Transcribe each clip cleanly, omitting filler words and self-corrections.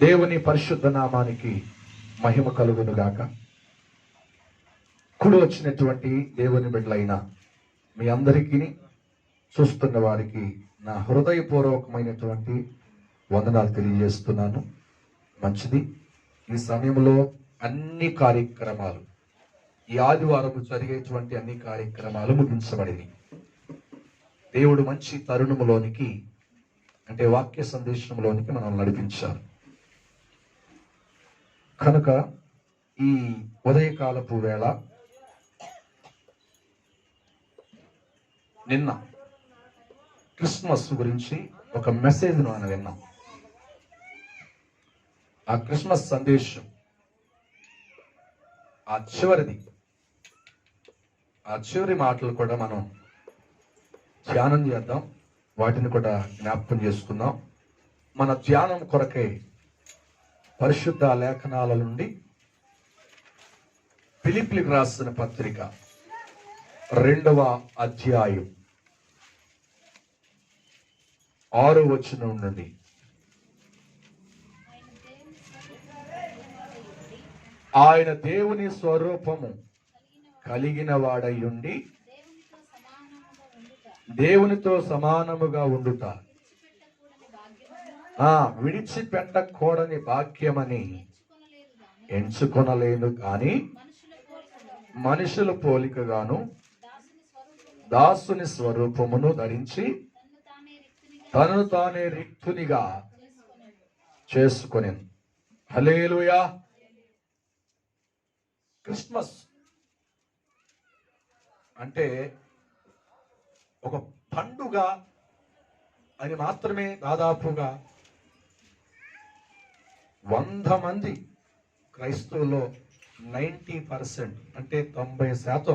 దేవుని పరిశుద్ధ నామానికి మహిమ కలుగును గాక. కుడి వచ్చినటువంటి దేవుని బిడ్డలైన మీ అందరికీ, చూస్తున్న వారికి నా హృదయపూర్వకమైనటువంటి వందనాలు తెలియజేస్తున్నాను. మంచిది. ఈ సమయంలో అన్ని కార్యక్రమాలు, ఈ ఆదివారం జరిగేటువంటి అన్ని కార్యక్రమాలు ముగించబడినవి. దేవుడు మంచి తరుణములోనికి, అంటే వాక్య సందేశంలోనికి మనం నడిపించారు. కనుక ఈ ఉదయకాలపు వేళ నిన్న క్రిస్మస్ గురించి ఒక మెసేజ్ను మనం విన్నాం. ఆ క్రిస్మస్ సందేశం ఆ చివరి మాటలు కూడా మనం ధ్యానం చేద్దాం. వాటిని కూడా జ్ఞాపకం చేసుకుందాం. మన ధ్యానం కొరకై పరిశుద్ధ లేఖనాల నుండి ఫిలిప్పీలకు రాసిన పత్రిక 2వ అధ్యాయం 6వ వచనం నుండి, ఆయన దేవుని స్వరూపము కలిగిన వాడై ఉండి దేవునితో సమానముగా ఉండుట విడిచిపెట్టకూడని భాగ్యమని ఎంచుకొనలేను, కానీ మనుషుల పోలికగాను దాసుని స్వరూపమును ధరించి తనను తానే రిక్తునిగా చేసుకొనెను. హల్లెలూయా. క్రిస్మస్ అంటే ఒక పండుగ అని మాత్రమే దాదాపుగా 100 మంది క్రైస్తవుల్లో 90%, అంటే 90%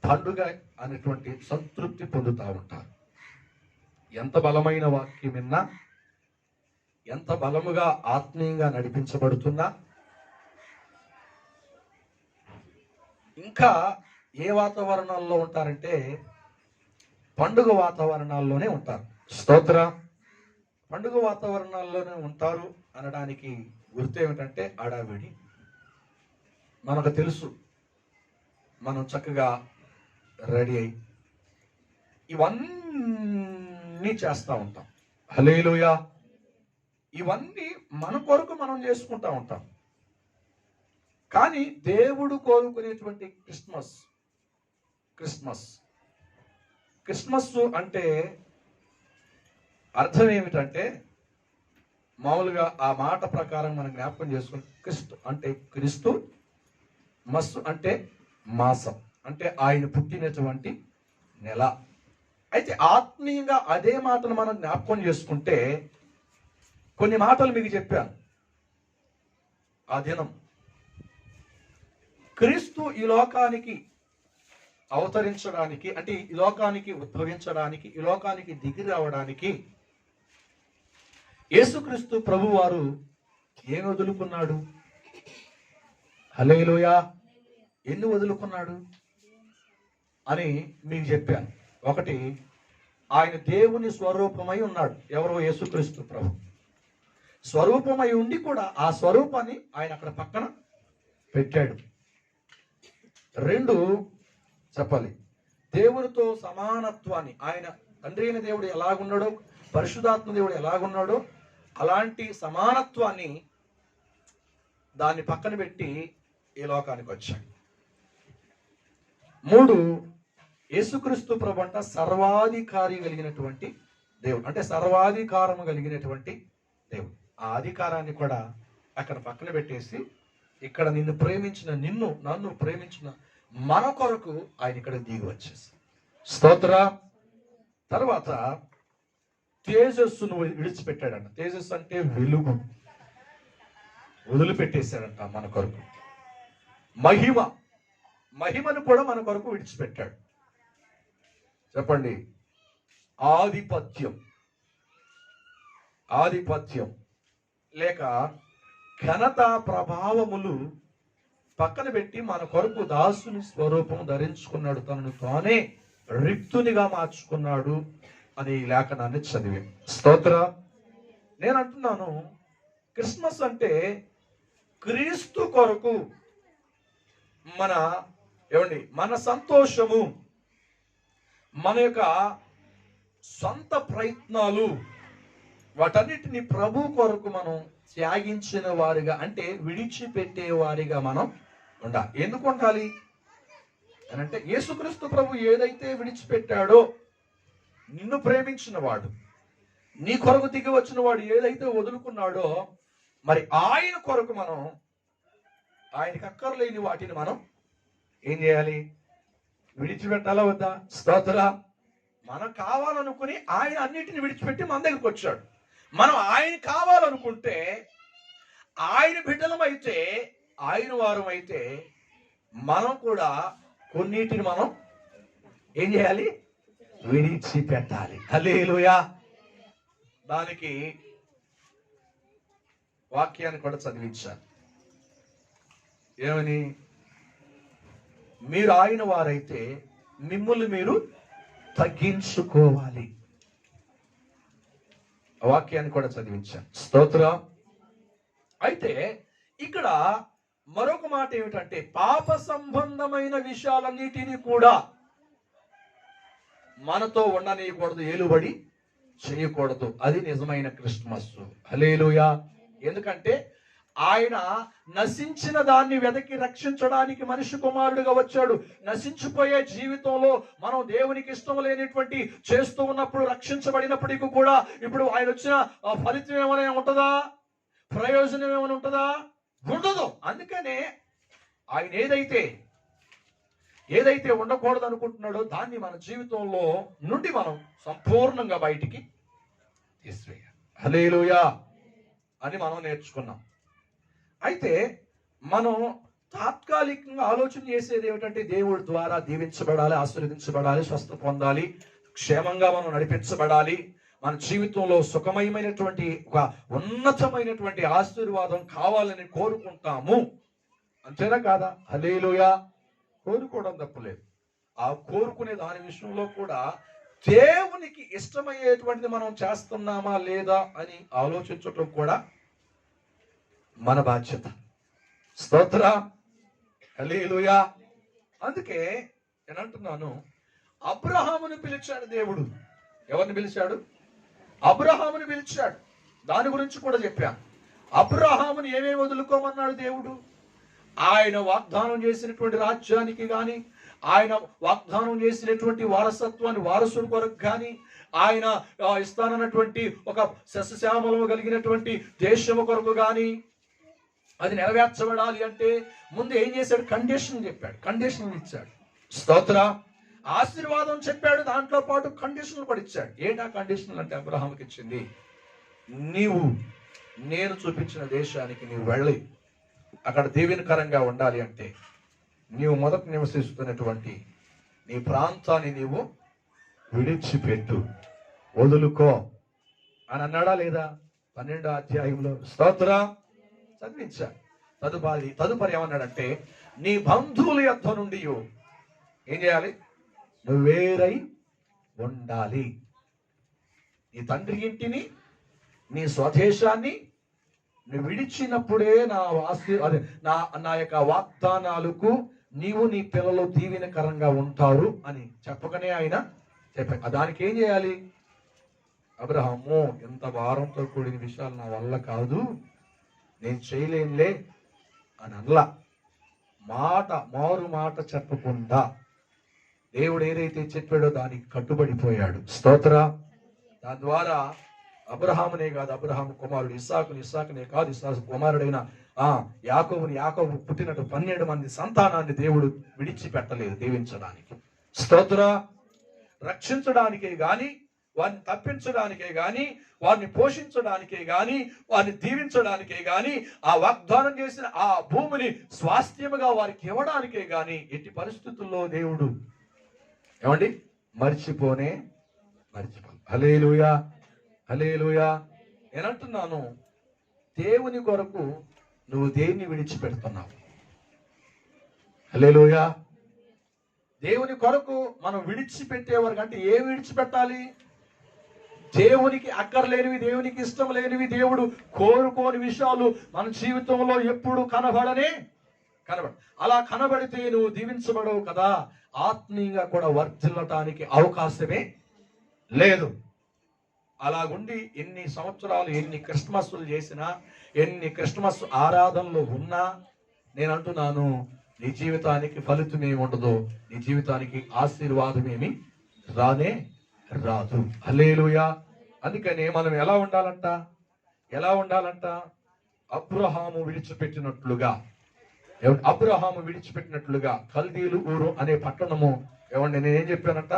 పండుగ అనేటువంటి సంతృప్తి పొందుతూ ఉంటారు. ఎంత బలమైన వాక్యం విన్నా, ఎంత బలముగా ఆత్మీయంగా నడిపించబడుతున్నా, ఇంకా ఏ వాతావరణాల్లో ఉంటారంటే పండుగ వాతావరణాల్లోనే ఉంటారు. స్తోత్ర. పండుగ వాతావరణాల్లోనే ఉంటారు అనడానికి గుర్తు ఏమిటంటే హడావిడి. మనకు తెలుసు, మనం చక్కగా రెడీ అయి ఇవన్నీ చేస్తూ ఉంటాం. హల్లెలూయా. ఇవన్నీ మన కొరకు మనం చేసుకుంటూ ఉంటాం. కానీ దేవుడు కోరుకునేటువంటి క్రిస్మస్ అంటే అర్థం ఏమిటంటే, మామూలుగా ఆ మాట ప్రకారం మనం జ్ఞాపకం చేసుకుని, క్రీస్తు మస్సు అంటే మాసం, అంటే ఆయన పుట్టినటువంటి నెల. అయితే ఆత్మీయంగా అదే మాటను మనం జ్ఞాపకం చేసుకుంటే, కొన్ని మాటలు మీకు చెప్పాను. ఆ దినం క్రీస్తు ఈ లోకానికి అవతరించడానికి, అంటే ఈ లోకానికి ఉద్భవించడానికి, ఈ లోకానికి దిగి రావడానికి యేసుక్రీస్తు ప్రభువారు ఏం వదులుకున్నాడు? హల్లెలూయా. ఎన్ని వదులుకున్నాడు అని మీకు చెప్పాను. ఒకటి, ఆయన దేవుని స్వరూపమై ఉన్నాడు. ఎవరో? యేసుక్రీస్తు ప్రభు స్వరూపమై ఉండి కూడా ఆ స్వరూపాన్ని ఆయన అక్కడ పక్కన పెట్టాడు. 2, చెప్పాలి, దేవునితో సమానత్వాన్ని, ఆయన తండ్రి అయిన దేవుడు ఎలాగున్నాడో, పరిశుద్ధాత్మ దేవుడు ఎలాగున్నాడో అలాంటి సమానత్వాన్ని దాన్ని పక్కన పెట్టి ఈ లోకానికి వచ్చాడు. 3, యేసుక్రీస్తు ప్రభు అంట సర్వాధికారి కలిగినటువంటి దేవుడు, అంటే సర్వాధికారము కలిగినటువంటి దేవుడు. ఆ అధికారాన్ని కూడా అక్కడ పక్కన పెట్టేసి, ఇక్కడ నన్ను ప్రేమించిన మన కొరకు ఆయన ఇక్కడ దిగి వచ్చేసి, స్తోత్ర. తర్వాత తేజస్సును విడిచిపెట్టాడంట. తేజస్సు అంటే వెలుగు, వదిలిపెట్టేశాడంట మన కొరకు. మహిమను కూడా మన కొరకు విడిచిపెట్టాడు. చెప్పండి. ఆధిపత్యం లేక ఘనత ప్రభావములు పక్కన పెట్టి మన కొరకు దాసుని స్వరూపం ధరించుకున్నాడు, తనను తానే రిక్తునిగా మార్చుకున్నాడు అని లేఖనాన్ని చదివి. స్తోత్ర. నేను అంటున్నాను, క్రిస్మస్ అంటే క్రీస్తు కొరకు మన మన సంతోషము, మన యొక్క సొంత ప్రయత్నాలు, వాటన్నిటిని ప్రభు కొరకు మనం త్యాగించిన వారిగా, అంటే విడిచిపెట్టే వారిగా మనం ఉండాలి. ఎందుకు ఉండాలి అని అంటే, యేసుక్రీస్తు ప్రభు ఏదైతే విడిచిపెట్టాడో, నిన్ను ప్రేమించిన వాడు, నీ కొరకు దిగి వచ్చిన వాడు ఏదైతే వదులుకున్నాడో, మరి ఆయన కొరకు మనం ఆయనకి అక్కర్లేని వాటిని మనం ఏం చేయాలి? విడిచిపెట్టాలా వద్దా? స్తోత్ర. మనం కావాలనుకుని ఆయన అన్నిటిని విడిచిపెట్టి మన దగ్గరికి వచ్చాడు. మనం ఆయన కావాలనుకుంటే, ఆయన బిడ్డలమైతే, ఆయన వారం అయితే, మనం కూడా కొన్నిటిని మనం ఏం చేయాలి? విడిచిపెట్టాలి. హల్లెలూయా. దానికి వాక్యాన్ని కూడా చదివించాను. ఏమని? మీరు ఆయన వారైతే మిమ్మల్ని మీరు తగ్గించుకోవాలి. వాక్యాన్ని కూడా చదివించాను. స్తోత్రం. అయితే ఇక్కడ మరొక మాట ఏమిటంటే, పాప సంబంధమైన విషయాలన్నిటినీ కూడా మనతో ఉండనీయకూడదు, ఏలుబడి చేయకూడదు. అది నిజమైన క్రిస్మస్. హల్లెలూయా. ఎందుకంటే ఆయన నశించిన దాన్ని వెదకి రక్షించడానికి మనిషి కుమారుడిగా వచ్చాడు. నశించిపోయే జీవితంలో మనం దేవునికి ఇష్టం లేనిటువంటి చేస్తూ ఉన్నప్పుడు, రక్షించబడినప్పటికీ కూడా ఇప్పుడు ఆయన వచ్చిన ఫలితం ఏమైనా ఉంటుందా? ప్రయోజనం ఏమైనా ఉంటుందా? ఉండదు. అందుకనే ఆయన ఏదైతే ఉండకూడదు అనుకుంటున్నాడో దాన్ని మన జీవితంలో నుండి మనం సంపూర్ణంగా బయటికి తీసివేయాలి. హల్లెలూయా అని మనం నేర్చుకున్నాం. అయితే మనం తాత్కాలికంగా ఆలోచన చేసేది ఏమిటంటే, దేవుడి ద్వారా దీవించబడాలి, ఆశీర్వదించబడాలి, స్వస్థ పొందాలి, క్షేమంగా మనం నడిపించబడాలి, మన జీవితంలో సుఖమయమైనటువంటి ఒక ఉన్నతమైనటువంటి ఆశీర్వాదం కావాలని కోరుకుంటాము. అంతేనా కాదా? హల్లెలూయా. కోరుకోవడం తప్పులేదు. ఆ కోరుకునే దాని విషయంలో కూడా దేవునికి ఇష్టమయ్యేటువంటిది మనం చేస్తున్నామా లేదా అని ఆలోచించటం కూడా మన బాధ్యత. స్తోత్ర. హల్లెలూయా. అందుకే నేను అంటున్నాను, అబ్రహామును పిలిచాడు దేవుడు. ఎవరిని పిలిచాడు? అబ్రహాముని పిలిచాడు. దాని గురించి కూడా చెప్పాను. అబ్రహాముని ఏమేమి వదులుకోమన్నాడు దేవుడు? ఆయన వాగ్దానం చేసినటువంటి రాజ్యానికి కానీ, ఆయన వాగ్దానం చేసినటువంటి వారసత్వాన్ని వారసుడు కొరకు కానీ, ఆయన ఇస్తానన్నటువంటి ఒక సస్యశ్యామలము కలిగినటువంటి దేశము కొరకు కానీ, అది నెరవేర్చబడాలి అంటే ముందు ఏం చేశాడు? కండిషన్ చెప్పాడు, కండిషన్లు ఇచ్చాడు. స్తోత్ర. ఆశీర్వాదం చెప్పాడు, దాంట్లో పాటు కండిషన్లు కూడా ఇచ్చాడు. ఏంటా కండిషన్లు అంటే అబ్రహాముకి ఇచ్చింది? నేను చూపించిన దేశానికి నీవు వెళ్ళి అక్కడ దీవెనకరంగా ఉండాలి అంటే, నీవు మొదట నివసిస్తున్నటువంటి నీ ప్రాంతాన్ని నీవు విడిచిపెట్టు, వదులుకో అని అన్నాడా లేదా? 12వ అధ్యాయంలో. స్తోత్ర. చదివించా. తదుపరి ఏమన్నాడంటే, నీ బంధువుల యొద్ద నుండి ఏం చేయాలి? నువ్వు వేరై ఉండాలి. నీ తండ్రి ఇంటిని, నీ స్వదేశాన్ని నువ్వు విడిచినప్పుడే నా యొక్క వాగ్దానాలకు నీవు నీ పిల్లలు దీవెనకరంగా ఉంటారు అని చెప్పకనే ఆయన చెప్పాడు. దానికి ఏం చేయాలి? అబ్రహాము, ఎంత భారంతో కూడిన విషయాలు నా వల్ల కాదు, నేను చేయలేనులే అని అనలా. మారు మాట చెప్పకుండా దేవుడు ఏదైతే చెప్పాడో దానికి కట్టుబడిపోయాడు. స్తోత్ర. దాని ద్వారా అబ్రహామునే కాదు, అబ్రహాము కుమారుడు ఇస్సాకునే కాదు, ఇస్సాకు కుమారుడైన యాకోబు పుట్టినట్టు 12 మంది సంతానాన్ని దేవుడు విడిచిపెట్టలేదు దీవించడానికి. స్తోత్ర. రక్షించడానికే గాని, వారిని తప్పించడానికే గాని, వారిని పోషించడానికే గాని, వారిని దీవించడానికే గాని, ఆ వాగ్దానం చేసిన ఆ భూమిని స్వాస్థ్యముగా వారికి ఇవ్వడానికే గాని ఎట్టి పరిస్థితుల్లో దేవుడు మర్చిపోను. హల్లెలూయా. హల్లెలూయా. నేను అంటున్నాను, దేవుని కొరకు నువ్వు దేన్ని విడిచిపెడుతున్నావు? హల్లెలూయా. దేవుని కొరకు మనం విడిచిపెట్టేవారు అంటే ఏం విడిచిపెట్టాలి? దేవునికి అక్కర్లేనివి, దేవునికి ఇష్టం లేనివి, దేవుడు కోరుకోని విషయాలు మన జీవితంలో ఎప్పుడు కనబడవు. అలా కనబడితే నువ్వు దీవించబడవు కదా, ఆత్మీయంగా కూడా వర్ధిల్లటానికి అవకాశమే లేదు. అలాగుండి ఎన్ని సంవత్సరాలు, ఎన్ని క్రిస్మస్లు చేసినా, ఎన్ని క్రిస్మస్ ఆరాధనలు ఉన్నా, నేను అంటున్నాను, నీ జీవితానికి ఫలితమే ఉండదు, నీ జీవితానికి ఆశీర్వాదమేమి రానే రాదు. హల్లెలూయా. అందుకని మనం ఎలా ఉండాలంట? అబ్రహాము విడిచిపెట్టినట్లుగా కల్దీలు ఊరు అనే పట్టణము, ఏమండి నేనేం చెప్పానంట,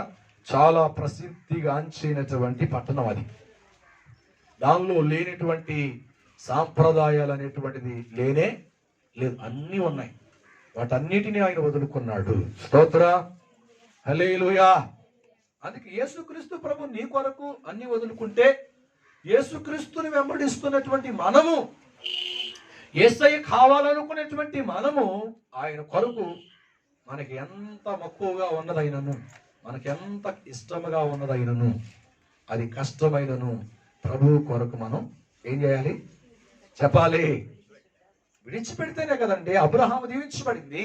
చాలా ప్రసిద్ధిగాంచినటువంటి పట్టణం అది. దానిలో లేనటువంటి సాంప్రదాయాలు అనేటువంటిది లేనే లేదు, అన్నీ ఉన్నాయి. వాటన్నిటిని ఆయన వదులుకున్నాడు. స్తోత్ర, హల్లెలూయా. అందుకే యేసుక్రీస్తు ప్రభు నీ కొరకు అన్ని వదులుకుంటే, యేసుక్రీస్తుని వెంబడిస్తున్నటువంటి మనము, యేసయ్య కావాలనుకునేటువంటి మనము, ఆయన కొరకు మనకి ఎంత మక్కువగా ఉన్నదైనను, మనకి ఎంత ఇష్టముగా ఉన్నదైనను, అది కష్టమైనను ప్రభు కొరకు మనం ఏం చేయాలి చెప్పాలి. విడిచిపెడితేనే కదండి అబ్రహాము దీవించబడింది,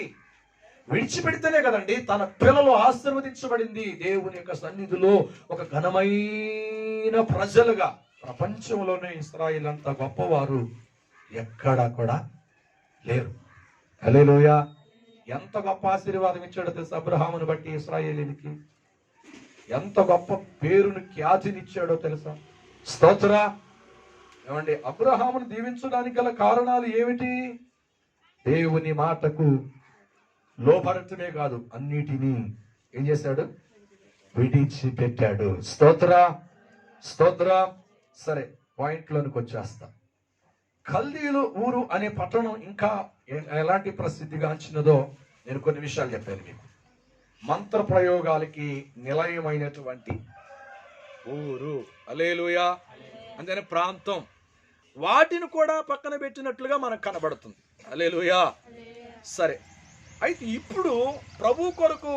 విడిచిపెడితేనే కదండి తన పిల్లలు ఆశీర్వదించబడింది. దేవుని యొక్క సన్నిధిలో ఒక ఘనమైన ప్రజలుగా, ప్రపంచంలోనే ఇశ్రాయేలు అంత గొప్పవారు ఎక్కడా కూడా లేరు. హల్లెలూయా. ఎంత గొప్ప ఆశీర్వాదం ఇచ్చాడో తెలుసా అబ్రహామును బట్టి ఇశ్రాయేలీయులకి, ఎంత గొప్ప పేరును, ఖ్యాతినిచ్చాడో తెలుసా. స్తోత్ర. ఏమండి, అబ్రహామును దీవించడానికి గల కారణాలు ఏమిటి? దేవుని మాటకు లోబడటమే కాదు, అన్నిటినీ ఏం చేశాడు, విడిచిపెట్టాడు. స్తోత్ర. సరే, పాయింట్లోనికి వచ్చేస్తా. కల్దీలు ఊరు అనే పట్టణం ఇంకా ఎలాంటి ప్రసిద్ధిగాంచినదో నేను కొన్ని విషయాలు చెప్పాను మీకు. మంత్ర ప్రయోగాలకి నిలయమైనటువంటి ఊరు. హల్లెలూయా. అందుకని ప్రాంతం, వాటిని కూడా పక్కన పెట్టినట్లుగా మనకు కనబడుతుంది. హల్లెలూయా. సరే, అయితే ఇప్పుడు ప్రభు కొరకు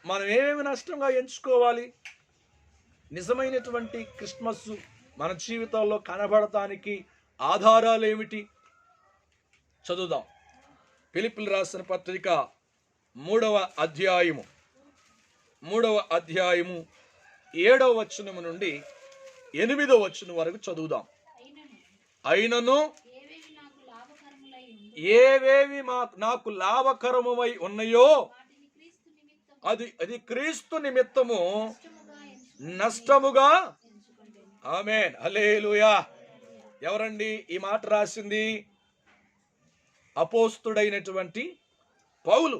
మనం ఏమేమి నష్టంగా ఎంచుకోవాలి? నిజమైనటువంటి క్రిస్మస్ మన జీవితాల్లో కనబడటానికి ఆధారాలు ఏమిటి? చదువుదాం. ఫిలిప్పీయులకు రాసిన పత్రిక 3వ అధ్యాయము 7వ వచనము నుండి 8వ వచనం వరకు చదువుదాం. అయినను ఏవేవి నాకు లాభకరమై ఉన్నాయో అది క్రీస్తు నిమిత్తము నష్టముగా. ఆమేన్, హల్లెలూయా. ఎవరండి ఈ మాట రాసింది? అపోస్తుడైనటువంటి పౌలు.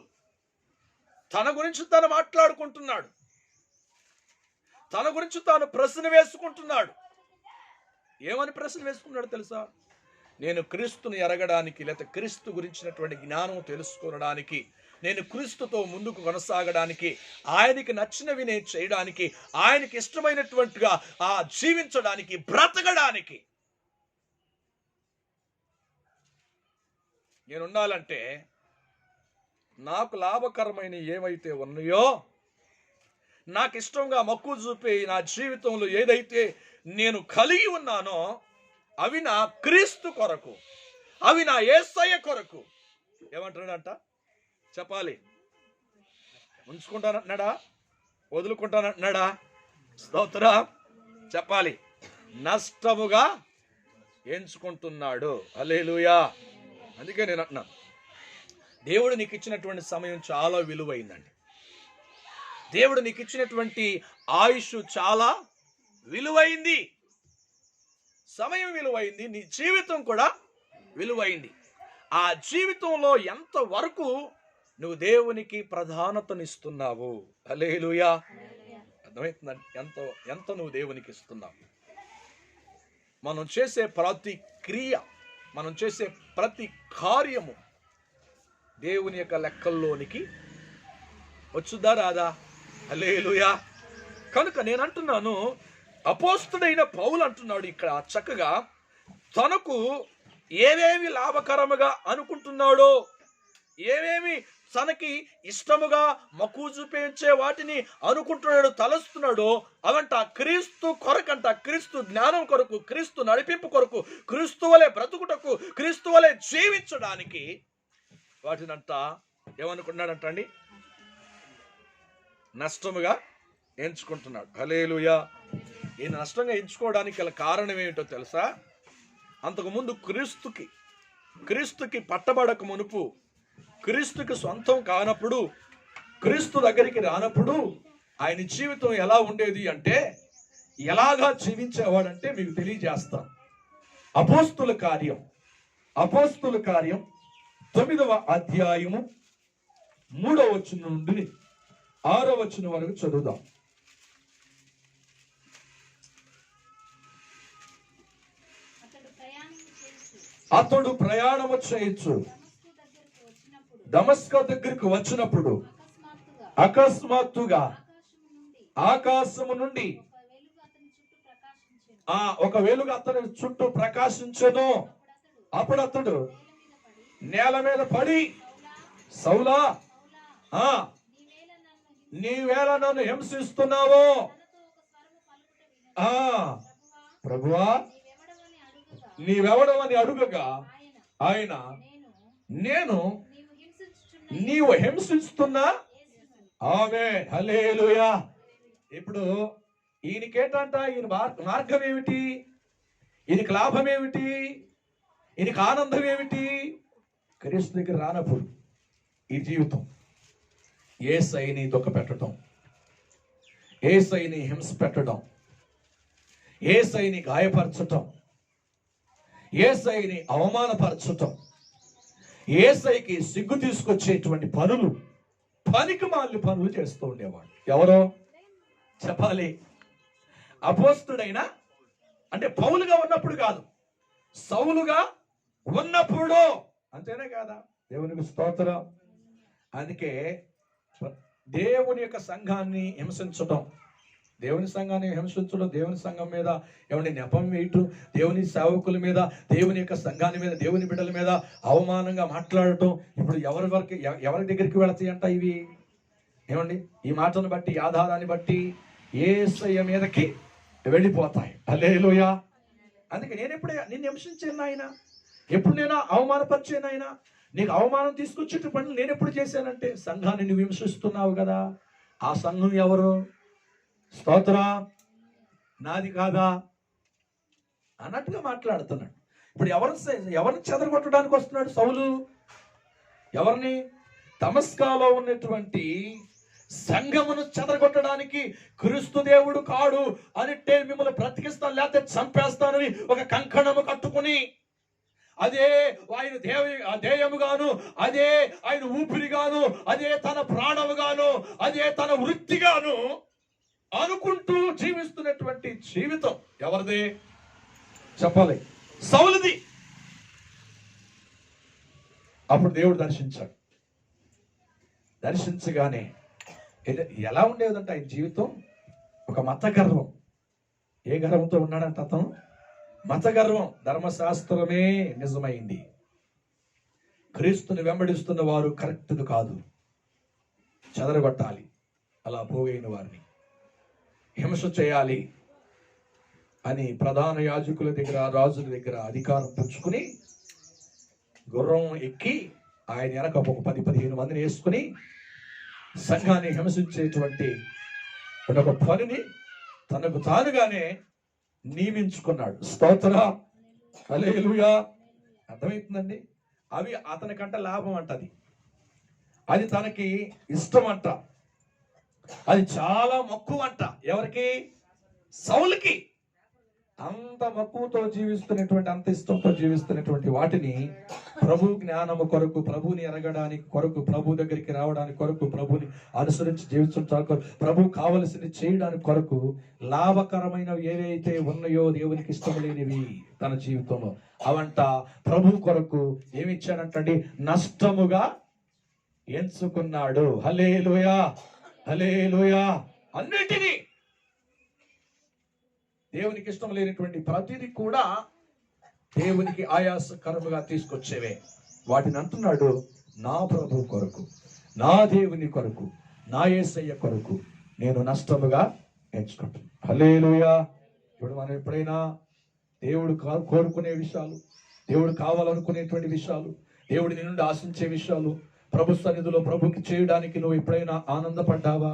తన గురించి తను మాట్లాడుకుంటున్నాడు, తన గురించి తాను ప్రశ్న వేసుకుంటున్నాడు. ఏమని ప్రశ్న వేసుకున్నాడు తెలుసా? నేను క్రీస్తుని ఎరగడానికి, లేకపోతే క్రీస్తు గురించినటువంటి జ్ఞానం తెలుసుకోవడానికి, నేను క్రీస్తుతో ముందుకు కొనసాగడానికి, ఆయనకి నచ్చినవి నేను చేయడానికి, ఆయనకి ఇష్టమైనటువంటిగా జీవించడానికి, బ్రతకడానికి నేను ఉండాలంటే నాకు లాభకరమైన ఏమైతే ఉన్నాయో, నాకు ఇష్టంగా మక్కువ చూపే నా జీవితంలో ఏదైతే నేను కలిగి ఉన్నానో అవి నా క్రీస్తు కొరకు, అవి నా యేసయ్య కొరకు. ఏమంటున్నాడంట చెప్పాలి. ఉంచుకుంటానంటున్నాడా, వదులుకుంటానంటున్నాడా? స్తోత్రం చెప్పాలి. నష్టముగా ఎంచుకుంటున్నాడు. హల్లెలూయా. అందుకే నేను అంటున్నాను, దేవుడు నీకు ఇచ్చినటువంటి సమయం చాలా విలువైందండి. దేవుడు నీకు ఇచ్చినటువంటి ఆయుష్ చాలా విలువైంది, సమయం విలువైంది, నీ జీవితం కూడా విలువైంది. ఆ జీవితంలో ఎంతవరకు నువ్వు దేవునికి ప్రాధాన్యతనిస్తున్నావు? హల్లెలూయా. అర్థమవుతుందండి? ఎంత నువ్వు దేవునికి ఇస్తున్నావు. మనం చేసే ప్రతి క్రియ, మనం చేసే ప్రతి కార్యము దేవుని యొక్క లెక్కల్లోనికి వచ్చుదా రాదా? హల్లెలూయా. కనుక నేను అంటున్నాను, అపోస్తుడైన పౌలు అంటున్నాడు ఇక్కడ చక్కగా, తనకు ఏవేమి లాభకరముగా అనుకుంటున్నాడో, ఏమేమి తనకి ఇష్టముగా మక్కువ చూపించే వాటిని అనుకుంటున్నాడు, తలస్తున్నాడు, అవంట క్రీస్తు కొరకంట, క్రీస్తు జ్ఞానం కొరకు, క్రీస్తు నడిపింపు కొరకు, క్రీస్తు వలె బ్రతుకుటకు, క్రీస్తు వలె జీవించడానికి వాటినంట ఏమనుకున్నాడంట అండి, నష్టముగా ఎంచుకుంటున్నాడు. హల్లెలూయా. ఈ నష్టంగా ఎంచుకోవడానికి గల కారణం ఏమిటో తెలుసా? అంతకుముందు క్రీస్తుకి పట్టబడక మునుపు, క్రీస్తుకి సొంతం కానప్పుడు, క్రీస్తు దగ్గరికి రానప్పుడు ఆయన జీవితం ఎలా ఉండేది అంటే, ఎలాగా జీవించేవాడంటే మీకు తెలియజేస్తాను. అపోస్తుల కార్యం 9వ అధ్యాయము 3వ వచనం నుండి 6వ వచనం వరకు చదువుదాం. అతడు ప్రయాణము చేయొచ్చు దమస్కు దగ్గరకు వచ్చినప్పుడు అకస్మాత్తుగా ఆకాశము నుండి ఒక వెలుగు అతని చుట్టూ ప్రకాశించెను. అప్పుడు అతడు నేల మీద పడి, సౌలా, నీవేళ నన్ను హింసిస్తున్నావు, ప్రభువా నీవెవడవని అడుగగా ఆయన, నేను నీవు హింసిస్తున్నా. ఆమేన్, హల్లెలూయా. ఇప్పుడు ఈయనకేటంట, ఈయన మార్గం ఏమిటి, ఈయనకి లాభం ఏమిటి, ఈయనకి ఆనందం ఏమిటి? క్రీస్తు దగ్గర రానప్పుడు ఈ జీవితం యేసయ్యని దుఃఖ పెట్టడం, యేసయ్యని హింస పెట్టడం, యేసయ్యని గాయపరచటం, యేసయ్యని అవమానపరచటం, యేసయ్యకి సిగ్గు తీసుకొచ్చేటువంటి పనులు, పనికిమాలిన పనులు చేస్తూ ఉండేవాడు. ఎవరో చెప్పాలి? అపోస్తుడైనా అంటే పౌలుగా ఉన్నప్పుడు కాదు, సౌలుగా ఉన్నప్పుడు. అంతేనే కాదా? దేవునికి స్తోత్రం. అందుకే దేవుని యొక్క సంఘాన్ని హింసించడం, దేవుని సంఘాన్ని హింసించడం, దేవుని సంఘం మీద ఎవరిని నెపం వేయటం, దేవుని సేవకుల మీద, దేవుని యొక్క సంఘాన్ని మీద, దేవుని బిడ్డల మీద అవమానంగా మాట్లాడటం, ఇప్పుడు ఎవరి దగ్గరికి వెళతాయి అంట ఇవి? ఏమండి, ఈ మాటను బట్టి, ఈ ఆధారాన్ని బట్టి యేసయ్య మీదకి వెళ్ళిపోతాయి. హల్లెలూయా. అందుకే నిన్ను హింసించాను ఆయన, ఎప్పుడు నేను అవమానపరిచాను ఆయన, నీకు అవమానం తీసుకొచ్చేట పనులు నేను ఎప్పుడు చేశానంటే, సంఘాన్ని నువ్వు హింసిస్తున్నావు కదా, ఆ సంఘం ఎవరు? స్తోత్ర, నాది కాదా అన్నట్టుగా మాట్లాడుతున్నాడు. ఇప్పుడు ఎవరిని చెదరగొట్టడానికి వస్తున్నాడు సౌలు? ఎవరిని? దమస్కాలో ఉన్నటువంటి సంఘమును చెదరగొట్టడానికి. క్రీస్తు దేవుడు కాడు అనిట్టే మిమ్మల్ని బ్రతికిస్తాను లేకపోతే చంపేస్తానని ఒక కంకణము కట్టుకుని, అదే ఆయన ధ్యేయముగాను, అదే ఆయన ఊపిరిగాను, అదే తన ప్రాణముగాను, అదే తన వృత్తిగాను అనుకుంటూ జీవిస్తున్నటువంటి జీవితం ఎవరిది చెప్పాలి? సౌలుది. అప్పుడు దేవుడు దర్శించాడు. దర్శించగానే ఎలా ఉండేదంటే ఆయన జీవితం ఒక మత గర్వం. ఏ గర్వంతో ఉన్నాడంట అతను? మత గర్వం. ధర్మశాస్త్రమే నిజమైంది, క్రీస్తుని వెంబడిస్తున్న వారు కరెక్ట్ కాదు, చెదరగొట్టాలి, అలా పోగైన వారిని హింస చేయాలి అని ప్రధాన యాజకుల దగ్గర, రాజుల దగ్గర అధికారం పుచ్చుకుని గుర్రం ఎక్కి ఆయన వెనక ఒక 10-15 మందిని వేసుకుని సంఘాన్ని హింసించేటువంటి ఒక పనిని తనకు తానుగానే నియమించుకున్నాడు. స్తోత్ర, హల్లెలూయా. అర్థమవుతుందండి? అవి అతనికంట లాభం అంటది, అది తనకి ఇష్టం అంట, అది చాలా మక్కువ అంట. ఎవరికి? సౌలుకి. అంత మక్కువతో జీవిస్తున్నటువంటి, అంత ఇష్టంతో జీవిస్తున్నటువంటి వాటిని ప్రభు జ్ఞానము కొరకు, ప్రభుని ఎరగడానికి కొరకు, ప్రభు దగ్గరికి రావడానికి కొరకు, ప్రభుని అనుసరించి జీవించడానికి, ప్రభు కావలసింది చేయడానికి కొరకు లాభకరమైనవి ఏవైతే ఉన్నాయో, దేవునికి ఇష్టం లేనివి తన జీవితంలో, అవంట ప్రభు కొరకు ఏమిచ్చాడంటండి? నష్టముగా ఎంచుకున్నాడు. హల్లెలూయా, హల్లెలూయా. అన్నిటినీ, దేవునికి ఇష్టం లేనటువంటి ప్రతిదీ కూడా దేవునికి ఆయాసకరముగా తీసుకొచ్చేవే, వాటిని అంటున్నాడు నా ప్రభు కొరకు, నా దేవుని కొరకు, నా యేసయ్య కొరకు నేను నష్టముగా ఎంచుకుంటాను. హల్లెలూయా. ఇప్పుడు మనం ఎప్పుడైనా దేవుడు కోరుకునే విషయాలు, దేవుడు కావాలనుకునేటువంటి విషయాలు, దేవుడి నుండి ఆశించే విషయాలు ప్రభు సన్నిధిలో ప్రభుకి చేయడానికి నువ్వు ఎప్పుడైనా ఆనందపడ్డావా?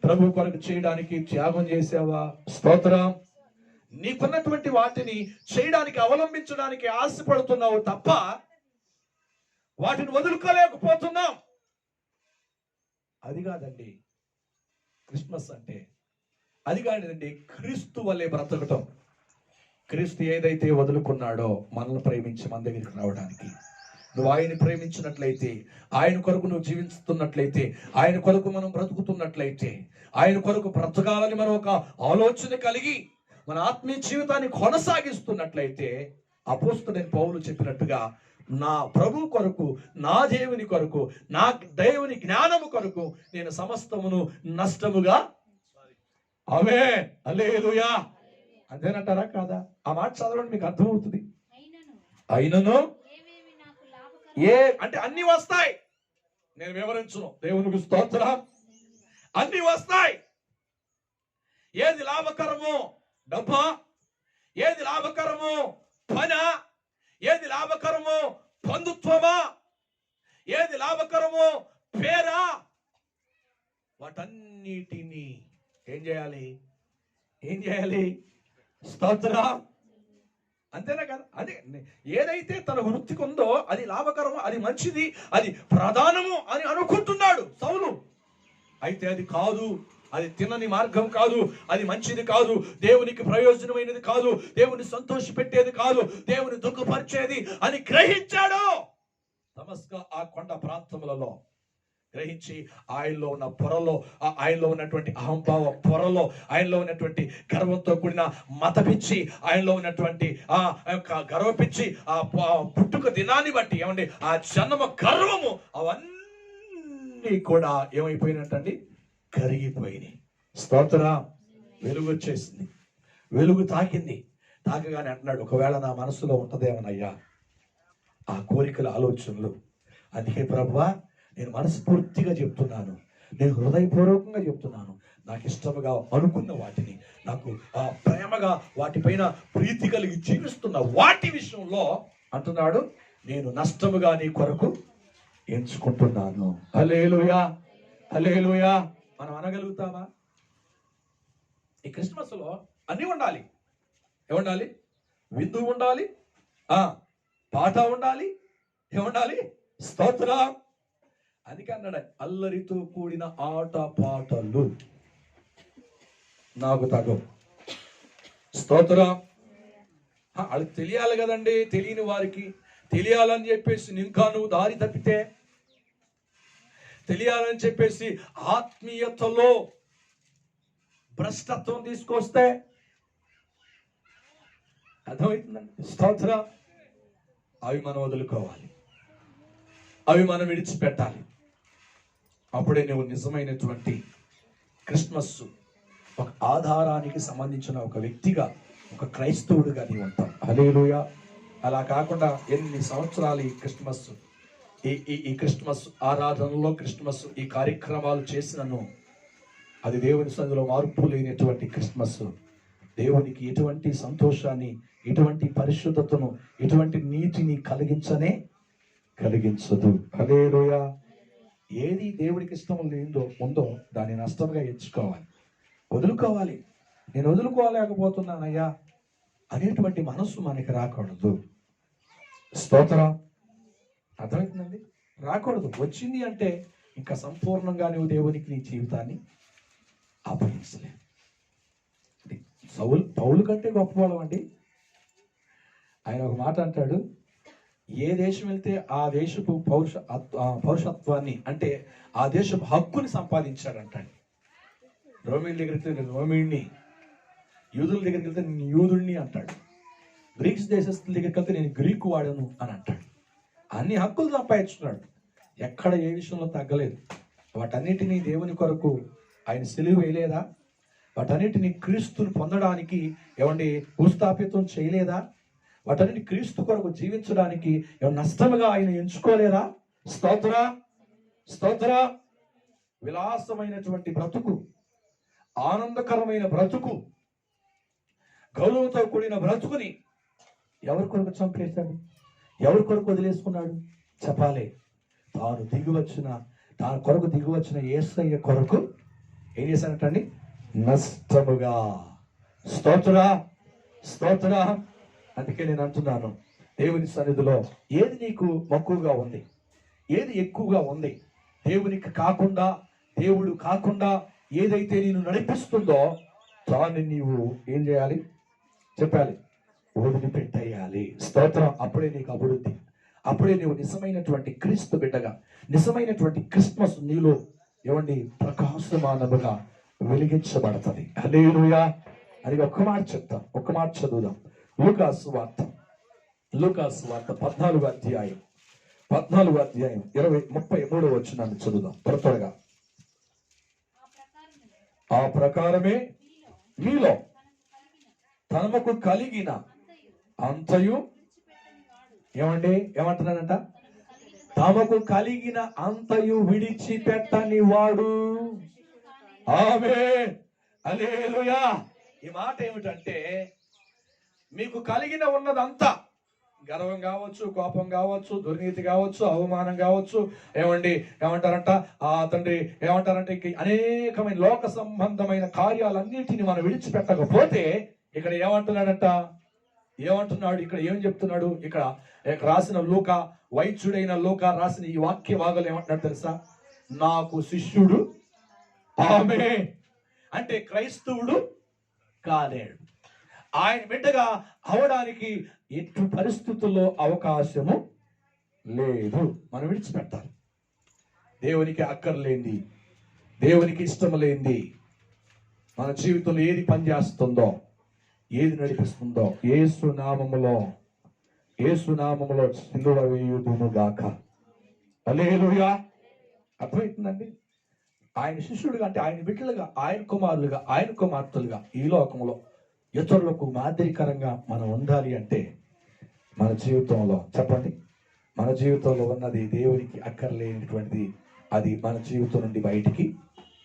ప్రభు కొరకు చేయడానికి త్యాగం చేసావా? స్తోత్రం. నీకున్నటువంటి వాటిని చేయడానికి, అవలంబించడానికి ఆశపడుతున్నావు తప్ప వాటిని వదులుకోలేకపోతున్నాం. అది కాదండి క్రిస్మస్ అంటే. అది కాదండి క్రీస్తు వల్లే బ్రతకటం. క్రీస్తు ఏదైతే వదులుకున్నాడో మనల్ని ప్రేమించి మన దగ్గరికి రావడానికి, నువ్వు ఆయన్ని ప్రేమించినట్లయితే, ఆయన కొరకు నువ్వు జీవిస్తున్నట్లయితే, ఆయన కొరకు మనం బ్రతుకుతున్నట్లయితే, ఆయన కొరకు బ్రతకాలని మనం ఒక ఆలోచన కలిగి మన ఆత్మీయ జీవితాన్ని కొనసాగిస్తున్నట్లయితే, అపోస్తలుడైన పౌలు చెప్పినట్టుగా నా ప్రభు కొరకు, నా దేవుని కొరకు, నా దేవుని జ్ఞానము కొరకు నేను సమస్తమును నష్టముగా. ఆమేన్. హల్లెలూయా. అంతేనంటారా కాదా? ఆ మాట చదవండి, మీకు అర్థమవుతుంది. అయినను అంటే అన్ని వస్తాయి, నేను వివరించును. దేవునికి స్తోత్రం. అన్ని వస్తాయి. ఏది లాభకరమో డబ్బా, ఏది లాభకరమో పన, ఏది లాభకరమో బంధుత్వమా, ఏది లాభకరమో పేరా, వాటన్నిటినీ ఏం చేయాలి? స్తోత్రం. అంతేనా కదా? అదే ఏదైతే తన వృత్తికి ఉందో అది లాభకరమో, అది మంచిది, అది ప్రధానము అని అనుకుంటున్నాడు సౌలు. అయితే అది కాదు, అది తినని మార్గం కాదు, అది మంచిది కాదు, దేవునికి ప్రయోజనమైనది కాదు, దేవుని సంతోష పెట్టేది కాదు, దేవుని దుఃఖపరిచేది అని గ్రహించాడు. దమస్కా ఆ కొండ ప్రాంతములలో గ్రహించి ఆయనలో ఉన్న పొరలో, ఆయనలో ఉన్నటువంటి అహంభావ పొరలో, ఆయనలో ఉన్నటువంటి గర్వంతో కూడిన మతపిచ్చి, ఆయనలో ఉన్నటువంటి గర్వపిచ్చి, ఆ పుట్టుక దినాన్ని బట్టి ఏమండి ఆ జన్మ గర్వము, అవన్నీ కూడా ఏమైపోయినట్టండి? కరిగిపోయినాయి. స్తోత్రం. వెలుగు వచ్చేసింది, వెలుగు తాకింది. తాకగానే అంటున్నాడు, ఒకవేళ నా మనసులో ఉంటదేమనయ్యా ఆ కోరికల ఆలోచనలు. అందుకే ప్రభువా నేను మనస్ఫూర్తిగా చెప్తున్నాను, నేను హృదయపూర్వకంగా చెప్తున్నాను, నాకు ఇష్టముగా అనుకున్న వాటిని, నాకు ప్రేమగా వాటిపైన ప్రీతి కలిగి జీవిస్తున్న వాటి విషయంలో అంటున్నాడు, నేను నష్టముగా నీ కొరకు ఎంచుకుంటున్నాను. హల్లెలూయా. హల్లెలూయా. మనం అనగలుగుతామా? ఈ క్రిస్మస్ లో అన్నీ ఉండాలి. ఏముండాలి? విందు ఉండాలి, పాట ఉండాలి, ఏముండాలి? స్తోత్రం. అందుకే అన్నాడు, అల్లరితో కూడిన ఆట పాటలు నాకు తగవు. స్తోత్రం. వాళ్ళకి తెలియాలి కదండి. తెలియని వారికి తెలియాలని చెప్పేసి ఇంకా నువ్వు దారి తప్పితే, తెలియాలని చెప్పేసి ఆత్మీయతలో భ్రష్టత్వం తీసుకొస్తే అర్థమవుతుందండి. స్తోత్రం. అవి మనం వదులుకోవాలి, అవి మనం విడిచిపెట్టాలి. అప్పుడే నువ్వు నిజమైనటువంటి క్రిస్మస్ ఒక ఆధారానికి సంబంధించిన ఒక వ్యక్తిగా, ఒక క్రైస్తవుడిగా నీవు ఉంటావు. హల్లెలూయా. అలా కాకుండా ఎన్ని సంవత్సరాలు ఈ క్రిస్మస్, ఈ క్రిస్మస్ ఆరాధనలో, క్రిస్మస్ ఈ కార్యక్రమాలు చేసినను అది దేవుని సన్నిధిలో మార్పు లేనటువంటి క్రిస్మస్ దేవునికి ఎటువంటి సంతోషాన్ని, ఎటువంటి పరిశుద్ధతను, ఎటువంటి నీతిని కలిగించదు. హల్లెలూయా. ఏది దేవుడికి ఇష్టం ఉందో దాన్ని నష్టంగా ఎంచుకోవాలి, వదులుకోవాలి. నేను వదులుకోలేకపోతున్నానయ్యా అనేటువంటి మనస్సు మనకి రాకూడదు. స్తోత్రం. అర్థమవుతుందండి? రాకూడదు. వచ్చింది అంటే ఇంకా సంపూర్ణంగా నువ్వు దేవునికి నీ జీవితాన్ని అప్పగించలేదు. పౌలు కంటే గొప్పవాళ్ళం అండి. ఆయన ఒక మాట అంటాడు, ఏ దేశం వెళ్తే ఆ దేశపు పౌరుషత్వాన్ని, అంటే ఆ దేశపు హక్కుని సంపాదించాడంటాడు. రోమిల దగ్గరికి వెళ్తే నేను రోమిడిని, యూదుల దగ్గరికి వెళ్తే నేను యూదుడిని అంటాడు. గ్రీక్స్ దేశస్తుల దగ్గరికి వెళ్తే నేను గ్రీకు వాడను అని అంటాడు. అన్ని హక్కులు సంపాదించుకున్నాడు, ఎక్కడ ఏ విషయంలో తగ్గలేదు. వాటన్నిటినీ దేవుని కొరకు ఆయన సిలువ వేయలేదా? వాటన్నిటిని క్రీస్తుని పొందడానికి ఏమండి భూస్థాపితం చేయలేదా? వాటన్నిటి క్రీస్తు కొరకు జీవించడానికి నష్టముగా ఆయన ఎంచుకోలేదా? స్తోత్ర స్తోత్ర. విలాసమైనటువంటి బ్రతుకు, ఆనందకరమైన బ్రతుకు, గౌరవంతో కూడిన బ్రతుకుని ఎవరి కొరకు చంపేశాడు? ఎవరి కొరకు వదిలేసుకున్నాడు? చెప్పాలి. తాను కొరకు దిగివచ్చిన యేసయ్య కొరకు ఏం చేశానంటండి? నష్టముగా. స్తోత్ర స్తోత్ర. అందుకే నేను అంటున్నాను, దేవుని సన్నిధిలో ఏది నీకు మక్కువగా ఉంది, ఏది ఎక్కువగా ఉంది, దేవునికి కాకుండా, దేవుడు కాకుండా ఏదైతే నేను నడిపిస్తుందో దాన్ని నీవు ఏం చేయాలి? చెప్పాలి, వదిలిపెట్టేయాలి. స్తోత్రం. అప్పుడే నీకు అభివృద్ధి, అప్పుడే నీవు నిజమైనటువంటి క్రీస్తు బిడ్డగా, నిజమైనటువంటి క్రిస్మస్ నీలో ఏమండి ప్రకాశమానముగా వెలిగించబడుతుంది. హల్లెలూయా. అని ఒక్క మాట చెప్తాం, ఒక్క మాట చదువుదాం. లూకాసు వార్త 14వ అధ్యాయం 33వ వచనాన్ని చదువుదాం త్వరగా. ఆ ప్రకారమే మీలో తనకు కలిగిన అంతయు ఏమంటున్నానంట? తమకు కలిగిన అంతయు విడిచిపెట్టని వాడు. ఆమేన్. హల్లెలూయా. ఈ మాట ఏమిటంటే, మీకు కలిగిన ఉన్నదంతా, గర్వం కావచ్చు, కోపం కావచ్చు, దుర్నీతి కావచ్చు, అవమానం కావచ్చు, ఏమంటారంట తండ్రి, ఏమంటారంటే అనేకమైన లోక సంబంధమైన కార్యాలన్నిటిని మనం విడిచిపెట్టకపోతే, ఇక్కడ ఏమంటున్నాడు? ఇక్కడ ఏం చెప్తున్నాడు? ఇక్కడ రాసిన లూకా, వైద్యుడైన లూకా రాసిన ఈ వాక్య భాగాలు ఏమంటున్నాడు తెలుసా? నాకు శిష్యుడు ఆమేన్ అంటే క్రైస్తవుడు కాలేడు. ఆయన బిడ్డగా అవడానికి ఎటు పరిస్థితుల్లో అవకాశము లేదు. మనం విడిచిపెట్టాలి. దేవునికి అక్కర్లేంది, దేవునికి ఇష్టం లేనిది మన జీవితంలో ఏది పనిచేస్తుందో, ఏది నడిపిస్తుందో యేసు నామములో సిలువ వేయుదును గాక. హల్లెలూయా. అర్థమవుతుందండి? ఆయన శిష్యుడుగా అంటే ఆయన బిడ్డలుగా, ఆయన కుమారులుగా, ఆయన కుమార్తెలుగా ఈ లోకంలో ఇతరులకు మాదిరికరంగా మనం ఉండాలి అంటే మన జీవితంలో, చెప్పండి, మన జీవితంలో ఉన్నది దేవునికి అక్కర్లేనటువంటిది, అది మన జీవితం నుండి బయటికి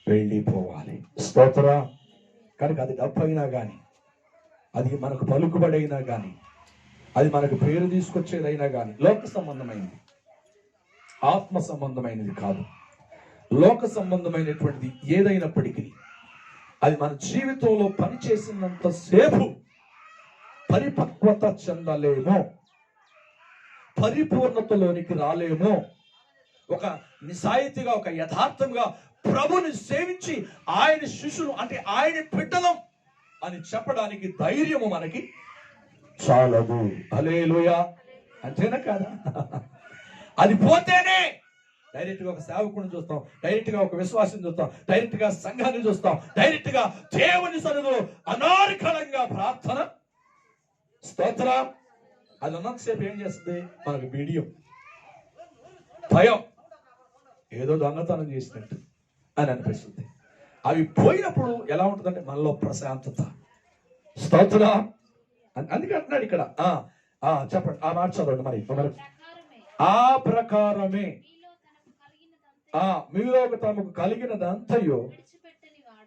వెళ్ళిపోవాలి. స్తోత్ర. కనుక అది డబ్బు అయినా కానీ, అది మనకు పలుకుబడైనా కానీ, అది మనకు పేరు తీసుకొచ్చేదైనా కానీ, లోక సంబంధమైనది, ఆత్మ సంబంధమైనది కాదు. లోక సంబంధమైనటువంటిది ఏదైనప్పటికీ అది మన జీవితంలో పనిచేసినంత సేపు పరిపక్వత చెందలేమో, పరిపూర్ణతలోనికి రాలేమో. ఒక నిజాయితీగా, ఒక యథార్థంగా ప్రభుని సేవించి ఆయన శిష్యులు అంటే ఆయన బిడ్డలం అని చెప్పడానికి ధైర్యము మనకి చాలదు. హల్లెలూయా. అంతేనా కాదా? అది పోతేనే డైరెక్ట్ గా ఒక సేవకుడిని చూస్తాం, డైరెక్ట్ గా ఒక విశ్వాసం చూస్తాం, డైరెక్ట్ గా సంఘాన్ని చూస్తాం, డైరెక్ట్ గా దేవుని సన్నిధిలో అనార్కలంగా ప్రార్థన. స్తోత్రం. అది ఉన్నంతసేపు ఏం చేస్తుంది? మనకు బిడియం, భయం, ఏదో దొంగతనం చేసినట్టు అని అనిపిస్తుంది. అవి పోయినప్పుడు ఎలా ఉంటుందంటే మనలో ప్రశాంతత. స్తోత్రం. అందుకే అంటున్నాడు ఇక్కడ, చెప్పండి, ఆ మాట చదవండి. మరి ఆ ప్రకారమే మీలో తమకు కలిగినదంతయు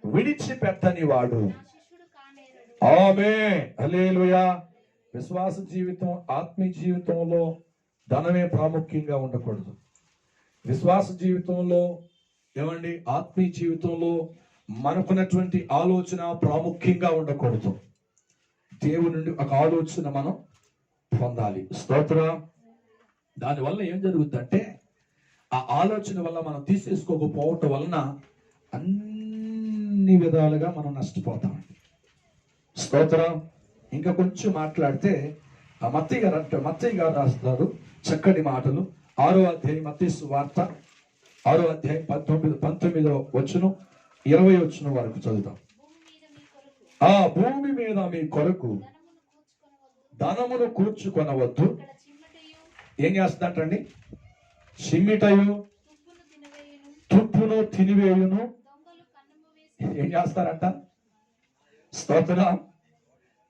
విడిచిపెట్టని వాడు. ఆమేన్. హల్లెలూయా. విశ్వాస జీవితం, ఆత్మీయ జీవితంలో ధనమే ప్రాముఖ్యంగా ఉండకూడదు. విశ్వాస జీవితంలో ఆత్మీయ జీవితంలో మనకున్నటువంటి ఆలోచన ప్రాముఖ్యంగా ఉండకూడదు. దేవుని నుండి ఒక ఆలోచన మనం పొందాలి. స్తోత్రం. దానివల్ల ఏం జరుగుతుందంటే, ఆ ఆలోచన వల్ల మనం తీసేసుకోకపోవటం వలన అన్ని విధాలుగా మనం నష్టపోతాం. స్తోత్రం. ఇంకా కొంచెం మాట్లాడితే మత్తయి గారు రాస్తారు చక్కటి మాటలు. 6వ అధ్యాయం మత్తయి సువార్త 6వ అధ్యాయం 19వ వచనం 20వ వచనం వరకు చదువుతాం. ఆ భూమి మీద మీ కొరకు ధనమును కూర్చుకొనవద్దు. ఏం చేస్తుందంటండి? చిమ్మిటయు తుప్పును తినివేయును. ఏం చేస్తారంట? స్తోత్రం.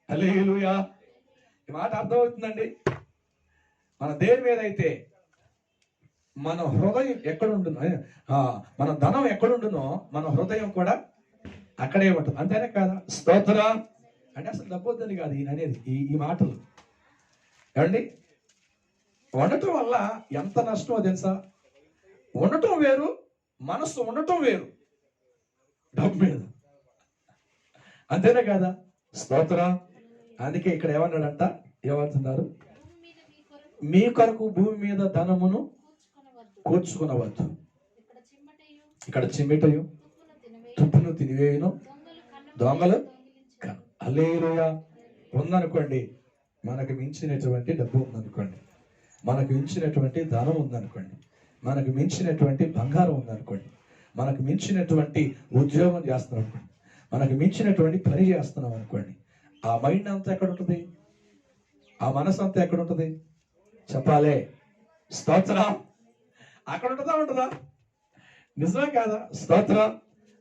హల్లెలూయా. ఈ మాట అర్థమవుతుందండి? మన దేని మీద అయితే మన హృదయం ఎక్కడుండునో, మన ధనం ఎక్కడుండునో మన హృదయం కూడా అక్కడే ఉంటుంది. అంతేనే కాదా? స్తోత్రం. అంటే అసలు డబ్బొద్దని కాదు ఈయన అనేది, ఈ మాటలు ఏమండి. ఉండటం వల్ల ఎంత నష్టమో తెలుసా? ఉండటం వేరు, మనస్సు ఉండటం వేరు డబ్బు మీద. అంతేనే కాదా? స్తోత్రం. అందుకే ఇక్కడ ఏమన్నాడంట, ఏమంటున్నారు? మీ కొరకు భూమి మీద ధనమును కూర్చుకునవద్దు. ఇక్కడ చిమ్మెటయు తుప్పును తినివేయును దొంగలు. హల్లెలూయా. ఉందనుకోండి, మనకు మించినటువంటి డబ్బు ఉందనుకోండి, మనకు మించినటువంటి ధనం ఉందనుకోండి, మనకు మించినటువంటి బంగారం ఉందనుకోండి, మనకు మించినటువంటి ఉద్యోగం చేస్తున్నాం అనుకోండి, మనకు మించినటువంటి పని చేస్తున్నాం అనుకోండి, ఆ మైండ్ అంతా ఎక్కడ ఉంటుంది? ఆ మనసు అంతా ఎక్కడ ఉంటుంది? చెప్పాలే. స్తోత్రం. అక్కడ ఉంటుందా? నిజమే కాదా? స్తోత్రం.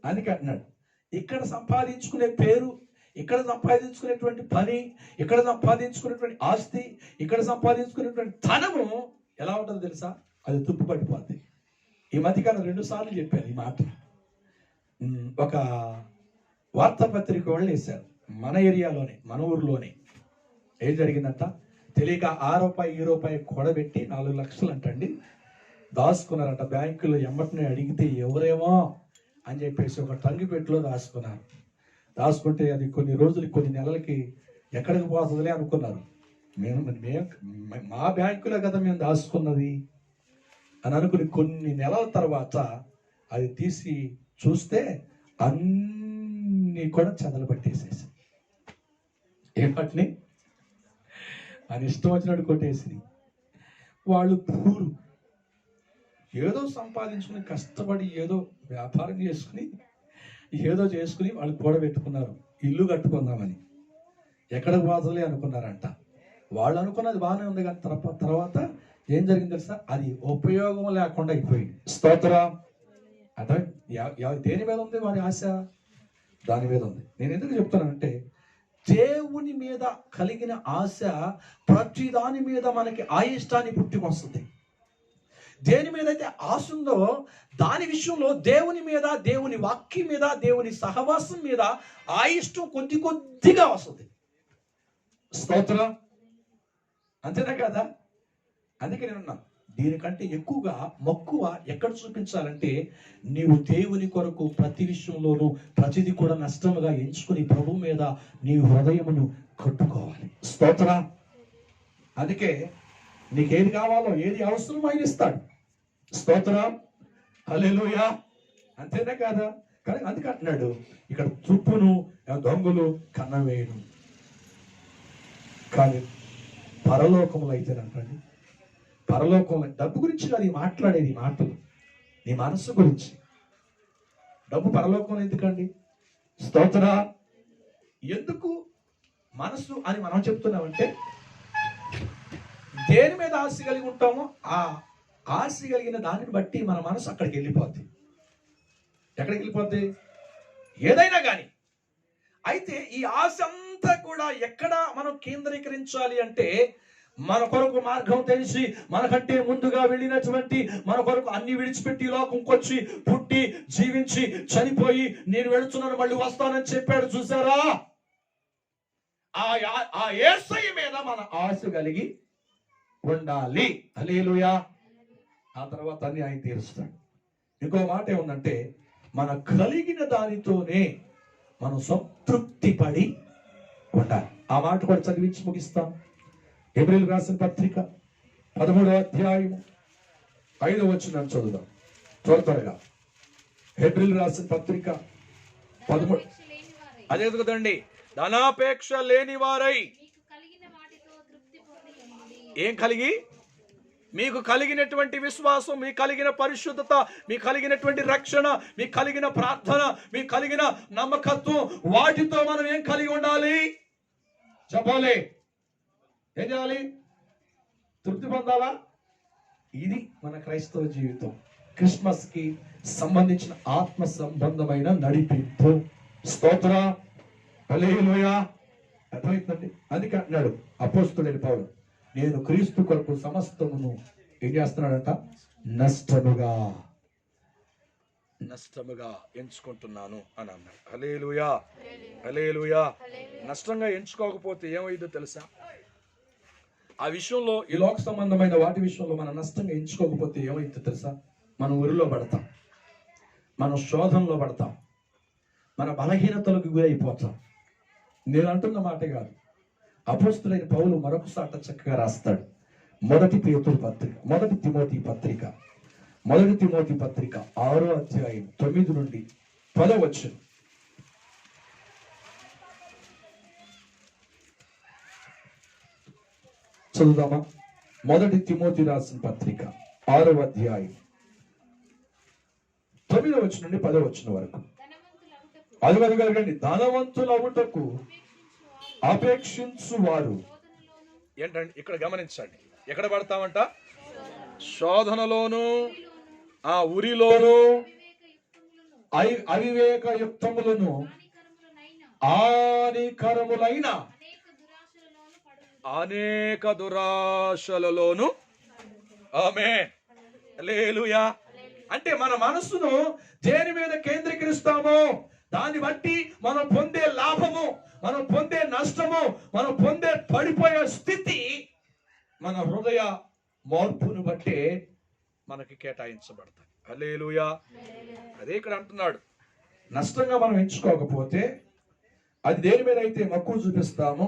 అందుకే అంటున్నాడు, ఇక్కడ సంపాదించుకునే పేరు, ఇక్కడ సంపాదించుకునేటువంటి పని, ఇక్కడ సంపాదించుకునేటువంటి ఆస్తి, ఇక్కడ సంపాదించుకునేటువంటి ధనము ఎలా ఉంటుందో తెలుసా? అది తుప్పు పడిపోద్ది. ఈ మధ్యకాలం 2 సార్లు చెప్పారు ఈ మాట. ఒక వార్తాపత్రిక వాళ్ళు వేశారు మన ఏరియాలోనే, మన ఊర్లోనే. ఏం జరిగిందంట తెలియక ఆ రూపాయి ఈ రూపాయి కూడబెట్టి 4 లక్షలు అంటండి దాచుకున్నారంట. బ్యాంకులో ఎమ్మటిని అడిగితే ఎవరేమో అని చెప్పేసి ఒక టంగిపెట్టులో దాచుకున్నారు. దాచుకుంటే అది కొన్ని రోజులు, కొన్ని నెలలకి ఎక్కడికి పోతుందిలే అనుకున్నారు. మేము మా బ్యాంకులో కదా మేము దాచుకున్నది అని అనుకుని కొన్ని నెలల తర్వాత అది తీసి చూస్తే అన్నీ కూడా చెదలు పట్టేసేసి, ఏపటిని అని ఇష్టం వచ్చినట్టు కొట్టేసి, వాళ్ళు పూరు ఏదో సంపాదించుకుని కష్టపడి ఏదో వ్యాపారం చేసుకుని ఏదో చేసుకుని వాళ్ళు కూడబెట్టుకున్నారు, ఇల్లు కట్టుకుందామని. ఎక్కడికి పోతలే అనుకున్నారంట. వాళ్ళు అనుకున్నది బాగానే ఉంది, కానీ తర్వాత ఏం జరిగింది తెలుసా? అది ఉపయోగం లేకుండా అయిపోయింది. స్తోత్రం. అంటే దేని మీద ఉంది వారి ఆశ? దాని మీద ఉంది. నేను ఎందుకు చెప్తానంటే, దేవుని మీద కలిగిన ఆశ ప్రతి దాని మీద మనకి అయిష్టాన్ని పుట్టుకొస్తుంది. దేని మీద అయితే ఆశ ఉందో దాని విషయంలో దేవుని మీద, దేవుని వాక్యం మీద, దేవుని సహవాసం మీద అయిష్టం కొద్దిగా వస్తుంది. స్తోత్రం. అంతేనా కదా? అందుకే నేనున్నా, దీనికంటే ఎక్కువగా మక్కువ ఎక్కడ చూపించాలంటే, నీవు దేవుని కొరకు ప్రతి విషయంలోనూ ప్రతిది కూడా నష్టముగా ఎంచుకుని ప్రభు మీద నీ హృదయమును కట్టుకోవాలి. స్తోత్రం. అందుకే నీకేది కావాలో, ఏది అవసరమో ఆయన ఇస్తాడు. స్తోత్రం. హల్లెలూయా. అంతేనా కాదా? కానీ అందుకే అంటున్నాడు ఇక్కడ, తుప్పును దొంగలు కన్నవేయను. కానీ పరలోకములు అయితేనంటండి, పరలోకంలో డబ్బు గురించి కాదు ఈ మాట్లాడేది, మాటలు నీ మనస్సు గురించి. డబ్బు పరలోకంలో ఎందుకండి? స్తోత్ర. ఎందుకు మనస్సు అని మనం చెప్తున్నామంటే, దేని మీద ఆశ కలిగి ఉంటామో ఆ ఆశ కలిగిన దానిని బట్టి మన మనసు అక్కడికి వెళ్ళిపోద్ది. ఎక్కడికి వెళ్ళిపోద్ది? ఏదైనా కానీ. అయితే ఈ ఆశ అంతా కూడా ఎక్కడ మనం కేంద్రీకరించాలి అంటే, మన కొరకు మార్గం తెలిసి మనకంటే ముందుగా వెళ్ళినటువంటి, మన కొరకు అన్ని విడిచిపెట్టి లోకంకి వచ్చి పుట్టి జీవించి చనిపోయి నేను వెళుతున్నాను మళ్ళీ వస్తానని చెప్పాడు చూసారా? ఆ యేసయ్య మీద మన ఆశ కలిగి ఉండాలి. హల్లెలూయా. ఆ తర్వాత అన్ని ఆయన తీరుస్తాడు. ఇంకో మాట ఏముందంటే, మన కలిగిన దానితోనే మనం సంతృప్తి పడి ఉండాలి. ఆ మాట కూడా చదివించి ముగిస్తాం. హెబ్రీయులు రాసిన పత్రిక 13వ అధ్యాయం 5వ వచనం చదువుదాం త్వరగా. హెబ్రీయులు రాసిన పత్రిక 13. అదే కదండి, ధనాపేక్ష లేని వారై ఏం కలిగి, మీకు కలిగినటువంటి విశ్వాసం, మీకు కలిగిన పరిశుద్ధత, మీకు కలిగినటువంటి రక్షణ, మీకు కలిగిన ప్రార్థన, మీకు కలిగిన నమ్మకత్వం, వాటితో మనం ఏం కలిగి ఉండాలి చెప్పాలి. ఏం చేయాలి? తృప్తి పొందాలా? ఇది మన క్రైస్తవ జీవితం. క్రిస్మస్ కి సంబంధించిన ఆత్మ సంబంధమైన నడిపింపు. స్తోత్ర. హల్లెలూయా. అర్థమవుతుందండి? అందుకే అంటున్నాడు అపోస్తలుడైన పౌలు, నేను క్రీస్తు కొరకు సమస్తమును ఏం చేస్తున్నాడంట? నష్టముగా ఎంచుకుంటున్నాను అని అన్నాడు. హల్లెలూయా, హల్లెలూయా. నష్టంగా ఎంచుకోకపోతే ఏమైందో తెలుసా? ఆ విషయంలో, ఈ లోక సంబంధమైన వాటి విషయంలో మనం నష్టంగా ఎంచుకోకపోతే ఏమైందో తెలుసా? మనం ఉరిలో పడతాం, మనం శోధనలో పడతాం, మన బలహీనతలకు గురైపోతాం. నేను అంటున్న మాట కాదు, అపోస్తులైన పౌలు మరొకసారి చక్కగా రాస్తాడు. మొదటి తిమోతి పత్రిక 6వ అధ్యాయం 9 నుండి 10వ వచనం. చదువుదామా? మొదటి తిమోతి రాసిన పత్రిక 6వ అధ్యాయం 9వ వచనం నుండి 10వ వచనం వరకు. అది కలగండి. ధనవంతులవుటకు అపేక్షించు వారు ఏంటండి? ఇక్కడ గమనించండి, ఎక్కడ పడతామంట? శోధనలోను, ఆ ఉరిలోను, అవివేకయుక్తములను, హానికరములైన అనేక దురాశలలోను. ఆమేన్, హల్లెలూయా. అంటే మన మనస్సును దేని మీద కేంద్రీకరిస్తామో దాన్ని బట్టి మనం పొందే లాభము, మనం పొందే నష్టము, మనం పొందే పడిపోయే స్థితి మన హృదయ మార్పును బట్టే మనకి కేటాయించబడతాయి. హల్లెలూయా. అదే ఇక్కడ అంటున్నాడు, నష్టంగా మనం ఎంచుకోకపోతే, అది దేని మీద అయితే మక్కువ చూపిస్తామో,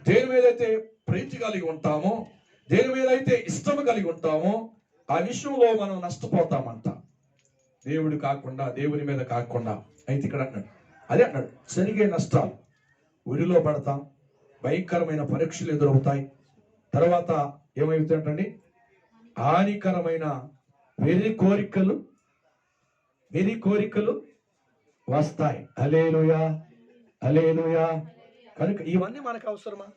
దేని మీద అయితే ప్రీతి కలిగి ఉంటామో, దేని మీద అయితే ఇష్టం కలిగి ఉంటామో, ఆ విషయంలో మనం నష్టపోతామంట. దేవుని మీద కాకుండా. అయితే ఇక్కడ అన్నాడు, అదే అన్నాడు, జరిగే నష్టాలు, ఉరిలో పడతాం, భయంకరమైన పరీక్షలు ఎదురవుతాయి, తర్వాత ఏమవుతాయంటండి? హానికరమైన వెర్రి కోరికలు వస్తాయి. హల్లెలూయా, హల్లెలూయా. కనుక ఇవన్నీ మనకు అవసరమా?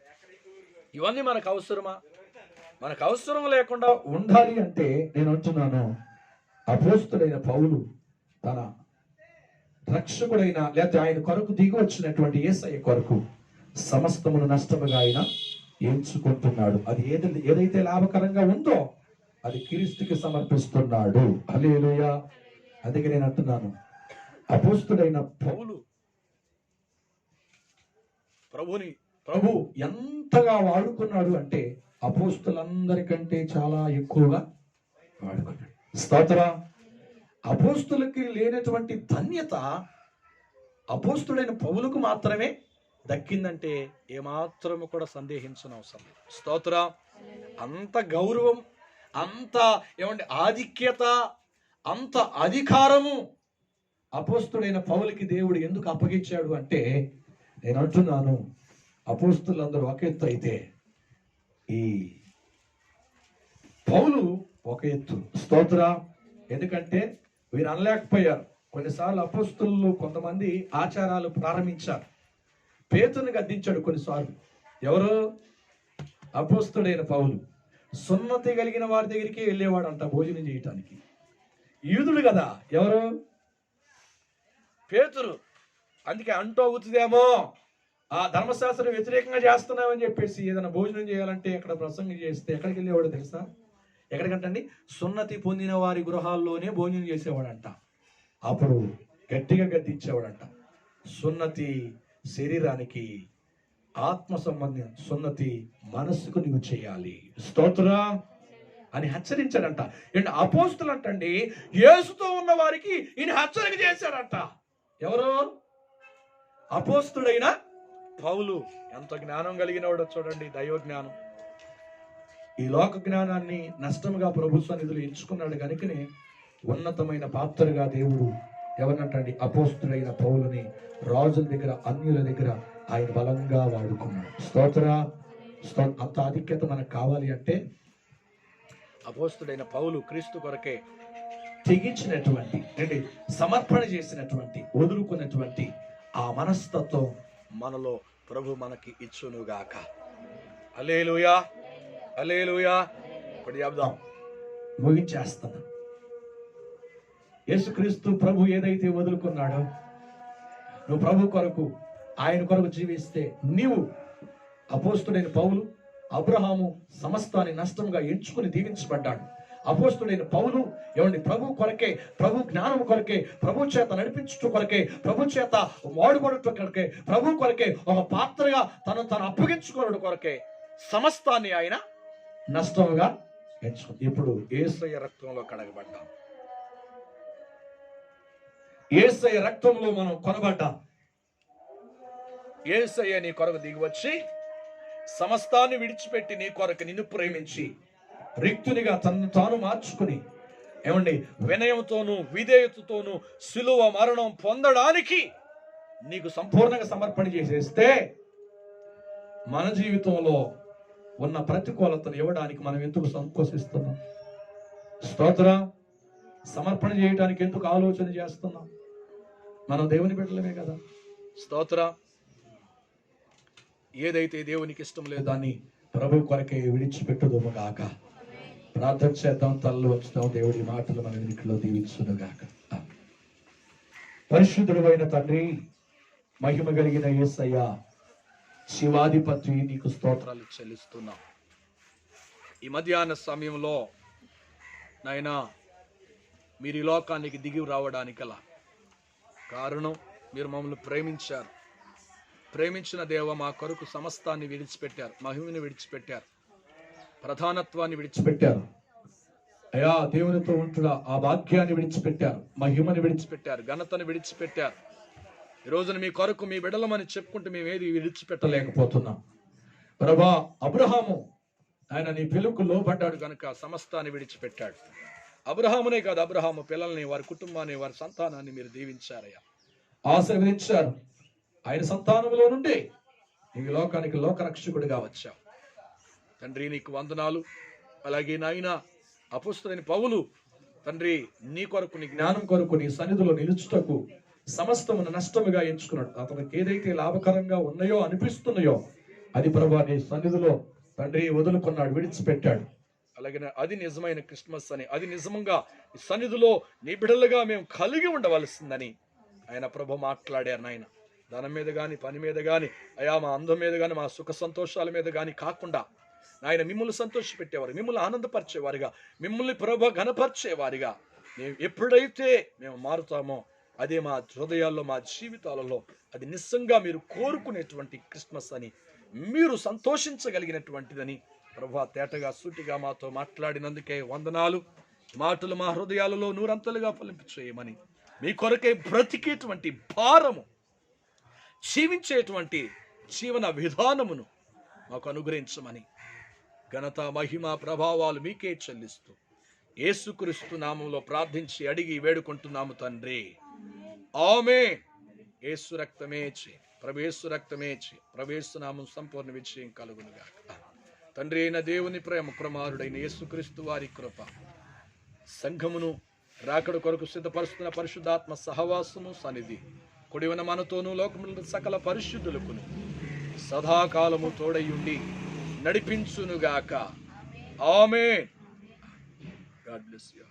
మనకు అవసరం లేకుండా ఉండాలి అంటే నేను అంటున్నాను, అపోస్తులైన పౌలు తన రక్షకుడైన, లేకపోతే ఆయన కొరకు దిగి వచ్చినటువంటి యేసయ్య కొరకు సమస్తమును నష్టముగా ఆయన ఎంచుకుంటున్నాడు. అది ఏదైతే లాభకరంగా ఉందో అది క్రీస్తుకి సమర్పిస్తున్నాడు. హల్లెలూయా. అందుకే నేను అంటున్నాను, అపోస్తులైన పౌలు ప్రభు ఎంతగా వాడుకున్నాడు అంటే అపోస్తులందరికంటే చాలా ఎక్కువగా వాడుకున్నాడు. స్తోత్రం. అపోస్తులకి లేనటువంటి ధన్యత అపోస్తుడైన పౌలుకు మాత్రమే దక్కిందంటే ఏమాత్రము కూడా సందేహించని అవసరం. స్తోత్రం. అంత గౌరవం, అంత ఆధిక్యత, అంత అధికారము అపోస్తుడైన పౌలుకి దేవుడు ఎందుకు అప్పగించాడు అంటే, నేను అంటున్నాను, అపోస్తులందరూ ఒక ఎత్తు అయితే ఈ పౌలు ఒక ఎత్తు. స్తోత్ర. ఎందుకంటే వీరు అనలేకపోయారు. కొన్నిసార్లు అపోస్తులు కొంతమంది ఆచారాలు ప్రారంభించారు. పేతురుని గద్దించాడు కొన్నిసార్లు. ఎవరు? అపోస్తుడైన పౌలు. సున్నతి కలిగిన వారి దగ్గరికి వెళ్ళేవాడంట భోజనం చేయటానికి. యూదుడు కదా. ఎవరు? పేతురు. అందుకే అంటోగుతుందేమో, ఆ ధర్మశాస్త్రం వ్యతిరేకంగా చేస్తున్నామని చెప్పేసి ఏదైనా భోజనం చేయాలంటే ఎక్కడ ప్రసంగం చేస్తే ఎక్కడికి వెళ్ళేవాడు తెలుసా? ఎక్కడికంటండి? సున్నతి పొందిన వారి గృహాల్లోనే భోజనం చేసేవాడంట. అప్పుడు గట్టిగా గద్దించేవాడంట, సున్నతి శరీరానికి, ఆత్మ సంబంధం సున్నతి మనస్సుకు నువ్వు చేయాలి. స్తోత్రం అని హెచ్చరించాడంట. అపోస్తులు అంటండి యేసుతో ఉన్న వారికి ఈయన హెచ్చరిక చేశాడంట. ఎవరు? అపోస్తుడైన పౌలు. ఎంత జ్ఞానం కలిగిన వాడో చూడండి, దైవ జ్ఞానం. ఈ లోక జ్ఞానాన్ని నష్టముగా ప్రభు సన్నిధిలో ఎంచుకున్నాడు కనుకనే ఉన్నతమైన పాత్రగా దేవుడు ఎవరినంటండి? అపోస్తుడైన పౌలుని రాజుల దగ్గర, అన్యుల దగ్గర ఆయన బలంగా వాడుకున్నాడు. స్తోత్ర. అంత ఆధిక్యత మనకు కావాలి అంటే అపోస్తుడైన పౌలు క్రీస్తు కొరకే తెగించినటువంటి, సమర్పణ చేసినటువంటి, వదులుకున్నటువంటి ఆ మనస్తత్వం మనలో ప్రభు మనకి ఇచ్చునుగాక. హల్లెలూయా, హల్లెలూయా. ఇప్పుడు చెప్దాం, ముగించేస్తాను. యేసుక్రీస్తు ప్రభు ఏదైతే వదులుకున్నాడో, నువ్వు ప్రభు కొరకు, ఆయన కొరకు జీవిస్తే, నీవు అపోస్తుడైన పౌలు, అబ్రహాము సమస్తాన్ని నష్టంగా ఎంచుకుని దీవించబడ్డాడు. అపోస్తుడైన పౌలు ఏమండి ప్రభు కొరకే, ప్రభు జ్ఞానం కొరకే, ప్రభు చేత నడిపించడం కొరకే, ప్రభు చేత వాడుకోవడం కొరకే, ప్రభు కొరకే ఒక పాత్రగా తను అప్పగించుకోవడం కొరకే సమస్తాన్ని ఆయన నష్టంగా ఎంచుకుంది. ఇప్పుడు యేసయ్య రక్తంలో కడగబడ్డాం, యేసయ్య రక్తంలో మనం కొనబడ్డాం. యేసయ్య నీ కొరకు దిగివచ్చి సమస్తాన్ని విడిచిపెట్టి నీ కొరకు నిన్ను ప్రేమించి రిక్తునిగా తను తాను మార్చుకుని ఏమండి వినయంతోనూ విధేయతతోనూ సిలువ మరణం పొందడానికి నీకు సంపూర్ణంగా సమర్పణ చేసేస్తే మన జీవితంలో ఉన్న ప్రతికూలతను ఇవ్వడానికి మనం ఎందుకు సంకోచిస్తున్నాం? స్తోత్రం. సమర్పణ చేయడానికి ఎందుకు ఆలోచన చేస్తున్నాం? మనం దేవుని బిడ్డలమే కదా. స్తోత్రం. ఏదైతే దేవునికి ఇష్టం లేదో దాన్ని ప్రభు కొరకే విడిచిపెట్టుదుము గాక. ప్రార్థన చేద్దాం, తల్లు వచ్చుదాం. దేవుడి మాటలు మన ఇంట్లో దీవించును గాక. పరిశుద్ధుడు అయిన తండ్రి, మహిమ కలిగిన యేసయ్య, శివాధిపతి, నీకు స్తోత్రాలు చెల్లిస్తున్నాం. ఈ మధ్యాహ్న సమయంలో నాయనా మీరు ఈ లోకానికి దిగి రావడానికి గల కారణం మీరు మమ్మల్ని ప్రేమించారు. ప్రేమించిన దేవ మా కొరకు సమస్తాన్ని విడిచిపెట్టారు, మహిమని విడిచిపెట్టారు, ప్రధానత్వాన్ని విడిచిపెట్టారు. అయా దేవునితో ఉంటున్న ఆ భాగ్యాన్ని విడిచిపెట్టారు, మహిమని విడిచిపెట్టారు, ఘనతను విడిచిపెట్టారు. ఈ రోజున మీ కొరకు మీ బిడ్డలమని చెప్పుకుంటూ మేము ఏది విడిచిపెట్టలేకపోతున్నాం. ప్రభా, అబ్రహాము ఆయన నీ పిలుపుకు లోబడ్డాడు కనుక సమస్తాన్ని విడిచిపెట్టాడు. అబ్రహామునే కాదు, అబ్రహాము పిల్లల్ని, వారి కుటుంబాన్ని, వారి సంతానాన్ని మీరు దీవించారయ్యా, ఆశీర్వదించారు. ఆయన సంతానంలో నుండి ఈ లోకానికి లోకరక్షకుడిగా వచ్చావు తండ్రి, నీకు వందనాలు. అలాగే నాయన అపోస్తలుడైన పౌలు తండ్రి నీ కొరకు, నీ జ్ఞానం కొరకు, నీ సన్నిధిలో నిలుచుటకు సమస్తమును నష్టముగా ఎంచుకున్నాడు. అతనికి ఏదైతే లాభకరంగా ఉన్నాయో అనిపిస్తున్నాయో అది ప్రభా నీ సన్నిధిలో తండ్రి వదులుకున్నాడు, విడిచిపెట్టాడు. అలాగే అది నిజమైన క్రిస్మస్ అని, అది నిజంగా ఈ సన్నిధిలో నీ బిడ్డలుగా మేము కలిగి ఉండవలసిందని ఆయన ప్రభు మాట్లాడారు. నాయన ధనం మీద కానీ, పని మీద కానీ, అయా మా అందం మీద కానీ, మా సుఖ సంతోషాల మీద కానీ కాకుండా ఆయన మిమ్మల్ని సంతోషపెట్టేవారు, మిమ్మల్ని ఆనందపరిచేవారిగా, మిమ్మల్ని ప్రభు ఘనపరిచేవారిగా మేము ఎప్పుడైతే మేము మారుతామో అదే మా హృదయాల్లో, మా జీవితాలలో అది నిజంగా మీరు కోరుకునేటువంటి క్రిస్మస్ అని, మీరు సంతోషించగలిగినటువంటిదని ప్రభు తేటగా సూటిగా మాతో మాట్లాడినందుకే వందనాలు. మాటలు మా హృదయాలలో నూరంతలుగా ఫలింపు చేయమని, మీ కొరకే బ్రతికేటువంటి భారము, జీవించేటువంటి జీవన విధానమును మాకు అనుగ్రహించమని ఘనత, మహిమ, ప్రభావాలు మీకే చెల్లిస్తూ యేసుక్రీస్తు నామములో ప్రార్థించి అడిగి వేడుకుంటున్నాము తండ్రి. ఆమేన్. యేసు రక్తమే చే, ప్రభు యేసు రక్తమే చే, ప్రభు యేసు నామం సంపూర్ణ విజయం కలుగునుగాక. తండ్రి అయిన దేవుని ప్రేమ, కుమారుడైన యేసుక్రీస్తు వారి కృప, సంఘమును రాకడ కొరకు సిద్ధపరుస్తున్న పరిశుద్ధాత్మ సహవాసము, సన్నిధి కుడివన మనతోనూ లోకముల సకల పరిశుద్ధులకును సదాకాలము తోడయుండి నడిపించునుగాక. ఆమేన్. God bless you.